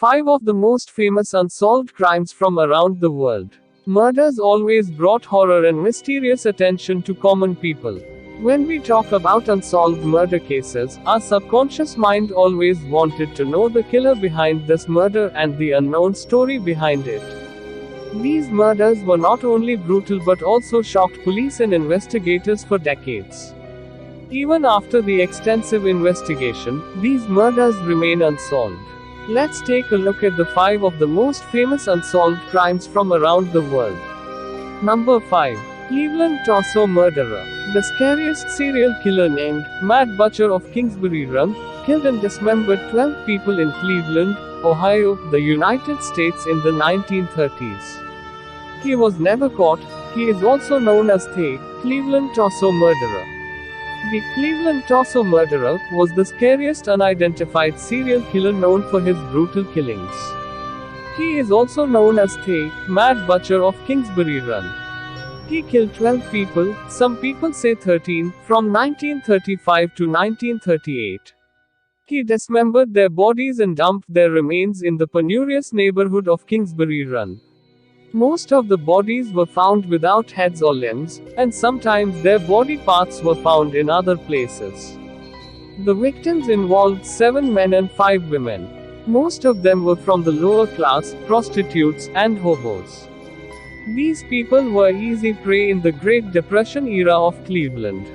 5 of the most famous unsolved crimes from around the world. Murders always brought horror and mysterious attention to common people. When we talk about unsolved murder cases, our subconscious mind always wanted to know the killer behind this murder and the unknown story behind it. These murders were not only brutal but also shocked police and investigators for decades. Even after the extensive investigation, these murders remain unsolved. Let's take a look at the 5 of the most famous unsolved crimes from around the world. Number 5. Cleveland Torso Murderer. The scariest serial killer named Mad Butcher of Kingsbury Run killed and dismembered 12 people in Cleveland, Ohio, the United States in the 1930s. He was never caught. He is also known as the Cleveland Torso Murderer. The Cleveland Torso Murderer was the scariest unidentified serial killer known for his brutal killings. He is also known as the Mad Butcher of Kingsbury Run. He killed 12 people, some people say 13, from 1935 to 1938. He dismembered their bodies and dumped their remains in the penurious neighborhood of Kingsbury Run. Most of the bodies were found without heads or limbs, and sometimes their body parts were found in other places. The victims involved 7 men and 5 women. Most of them were from the lower class, prostitutes, and hobos. These people were easy prey in the Great Depression era of Cleveland.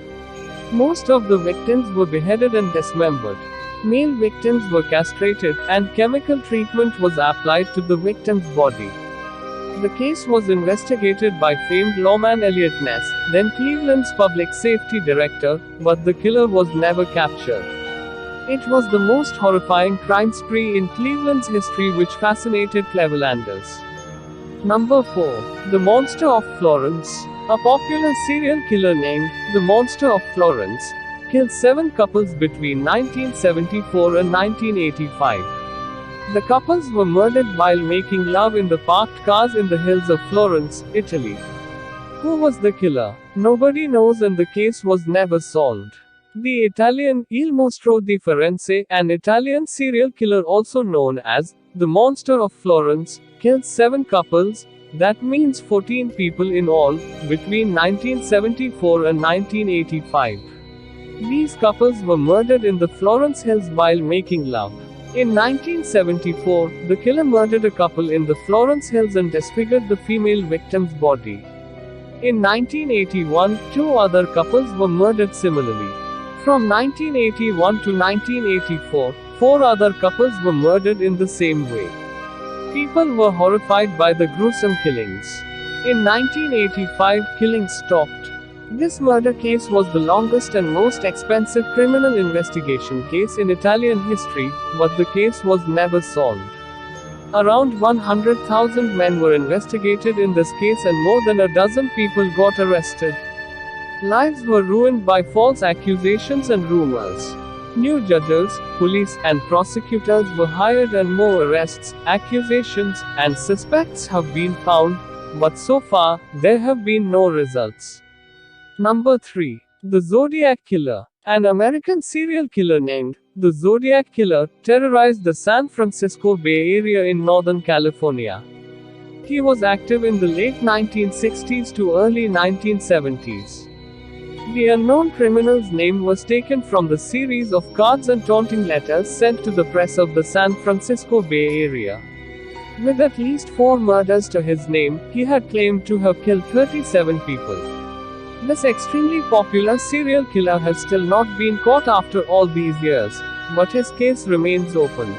Most of the victims were beheaded and dismembered. Male victims were castrated, and chemical treatment was applied to the victim's body. The case was investigated by famed lawman Elliot Ness, then Cleveland's public safety director, but the killer was never captured. It was the most horrifying crime spree in Cleveland's history which fascinated Clevelanders. Number 4. The Monster of Florence. A popular serial killer named the Monster of Florence killed 7 couples between 1974 and 1985. The couples were murdered while making love in the parked cars in the hills of Florence, Italy. Who was the killer? Nobody knows and the case was never solved. The Italian Il Mostro di Firenze, an Italian serial killer also known as the Monster of Florence, killed 7 couples, that means 14 people in all, between 1974 and 1985. These couples were murdered in the Florence hills while making love. In 1974, the killer murdered a couple in the Florence hills and disfigured the female victim's body. In 1981, 2 other couples were murdered similarly. From 1981 to 1984, 4 other couples were murdered in the same way. People were horrified by the gruesome killings. In 1985, killings stopped. This murder case was the longest and most expensive criminal investigation case in Italian history, but the case was never solved. Around 100,000 men were investigated in this case and more than a dozen people got arrested. Lives were ruined by false accusations and rumors. New judges, police, and prosecutors were hired and more arrests, accusations, and suspects have been found, but so far, there have been no results. Number 3. The Zodiac Killer. An American serial killer named the Zodiac Killer terrorized the San Francisco Bay Area in Northern California. He was active in the late 1960s to early 1970s. The unknown criminal's name was taken from the series of cards and taunting letters sent to the press of the San Francisco Bay Area. With at least 4 murders to his name, he had claimed to have killed 37 people. This extremely popular serial killer has still not been caught after all these years, but his case remains open.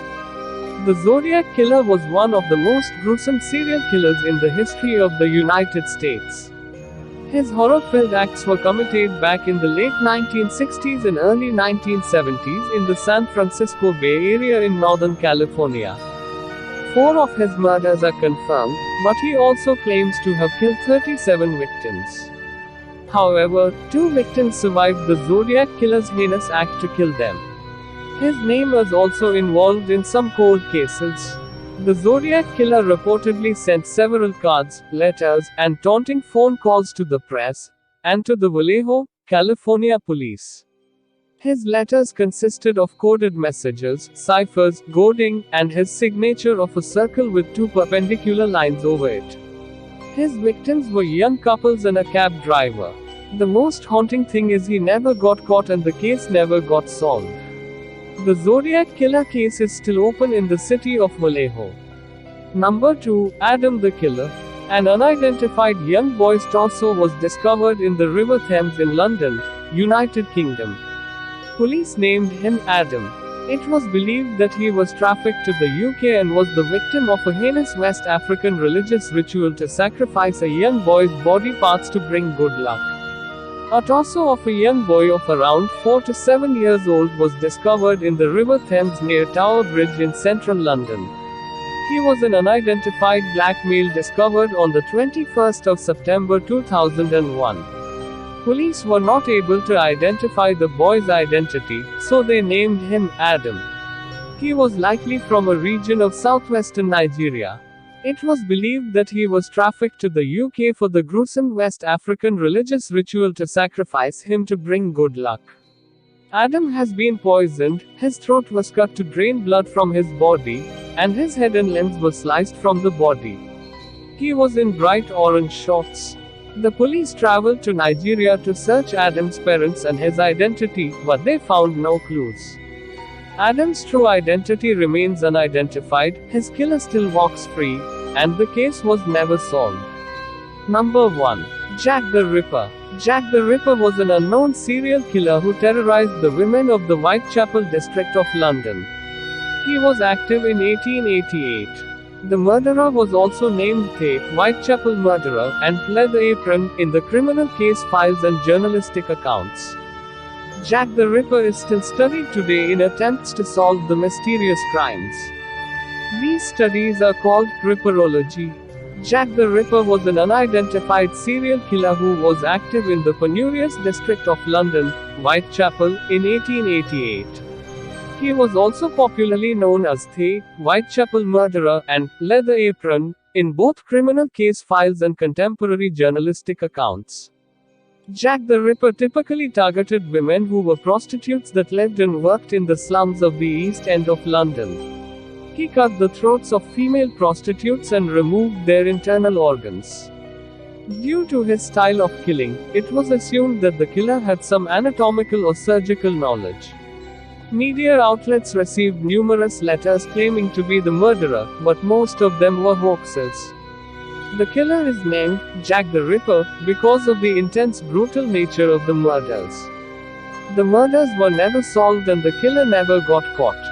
The Zodiac Killer was one of the most gruesome serial killers in the history of the United States. His horror-filled acts were committed back in the late 1960s and early 1970s in the San Francisco Bay Area in Northern California. 4 of his murders are confirmed, but he also claims to have killed 37 victims. However, 2 victims survived the Zodiac Killer's heinous act to kill them. His name is also involved in some cold cases. The Zodiac Killer reportedly sent several cards, letters, and taunting phone calls to the press, and to the Vallejo, California police. His letters consisted of coded messages, ciphers, coding, and his signature of a circle with two perpendicular lines over it. His victims were young couples and a cab driver. The most haunting thing is he never got caught and the case never got solved. The Zodiac Killer case is still open in the city of Vallejo. Number 2. Adam the Killer. An unidentified young boy's torso was discovered in the River Thames in London, United Kingdom. Police named him Adam. It was believed that he was trafficked to the UK and was the victim of a heinous West African religious ritual to sacrifice a young boy's body parts to bring good luck. A torso of a young boy of around 4 to 7 years old was discovered in the River Thames near Tower Bridge in central London. He was an unidentified black male discovered on the 21st of September 2001. Police were not able to identify the boy's identity, so they named him Adam. He was likely from a region of southwestern Nigeria. It was believed that he was trafficked to the UK for the gruesome West African religious ritual to sacrifice him to bring good luck. Adam has been poisoned, his throat was cut to drain blood from his body, and his head and limbs were sliced from the body. He was in bright orange shorts. The police traveled to Nigeria to search Adam's parents and his identity, but they found no clues. Adam's true identity remains unidentified, his killer still walks free, and the case was never solved. Number 1. Jack the Ripper. Jack the Ripper was an unknown serial killer who terrorized the women of the Whitechapel district of London. He was active in 1888. The murderer was also named the Whitechapel Murderer and pled the apron in the criminal case files and journalistic accounts. Jack the Ripper is still studied today in attempts to solve the mysterious crimes. These studies are called Ripperology. Jack the Ripper was an unidentified serial killer who was active in the penurious district of London, Whitechapel, in 1888. He was also popularly known as the Whitechapel Murderer and Leather Apron in both criminal case files and contemporary journalistic accounts. Jack the Ripper typically targeted women who were prostitutes that lived and worked in the slums of the East End of London. He cut the throats of female prostitutes and removed their internal organs. Due to his style of killing, it was assumed that the killer had some anatomical or surgical knowledge. Media outlets received numerous letters claiming to be the murderer, but most of them were hoaxes. The killer is named Jack the Ripper because of the intense, brutal nature of the murders. The murders were never solved and the killer never got caught.